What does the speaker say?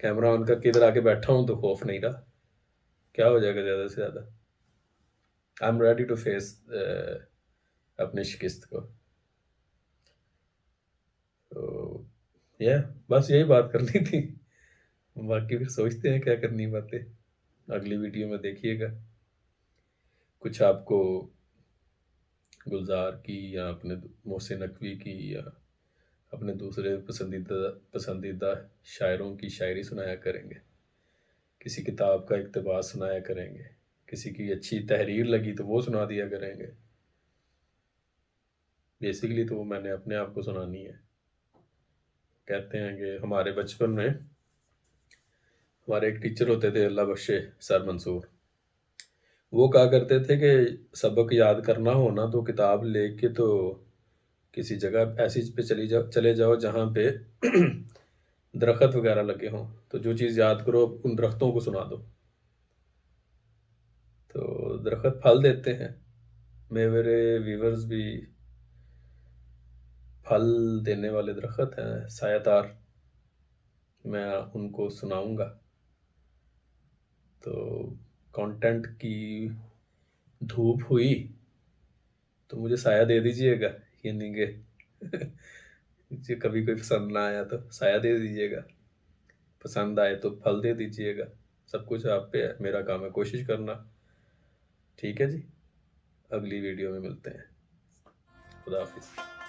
Camera on करके इधर आके बैठा हूँ तो खौफ नहीं रहा, क्या हो जाएगा ज़्यादा से ज़्यादा। I am ready to face अपनी शिकस्त को। तो बस यही बात करनी थी, बाकी फिर सोचते हैं क्या करनी बातें, अगली वीडियो में देखिएगा। कुछ आपको गुलजार की या अपने मोहसिन नकवी की या अपने दूसरे पसंदीदा पसंदीदा शायरों की शायरी सुनाया करेंगे, किसी किताब का इक़्तिबास सुनाया करेंगे, किसी की अच्छी तहरीर लगी तो वो सुना दिया करेंगे। बेसिकली तो वो मैंने अपने आप को सुनानी है। कहते हैं कि हमारे बचपन में हमारे एक टीचर होते थे, अल्लाह बख्शे सर मंसूर, वो कहा करते थे कि सबक याद करना हो ना तो किताब लेके तो किसी जगह ऐसी पे चले जाओ जहाँ पे दरख्त वगैरह लगे हों, तो जो चीज़ याद करो उन दरख्तों को सुना दो, तो दरख्त फल देते हैं। मेरे व्यूवर्स भी फल देने वाले दरख्त हैं, सायादार, मैं उनको सुनाऊंगा। तो कंटेंट की धूप हुई तो मुझे साया दे दीजिएगा, ये नहीं कि जी कभी कोई पसंद ना आया तो साया दे दीजिएगा, पसंद आए तो फल दे दीजिएगा, सब कुछ आप पे है, मेरा काम है कोशिश करना। ठीक है जी, अगली वीडियो में मिलते हैं। खुदा हाफिज़।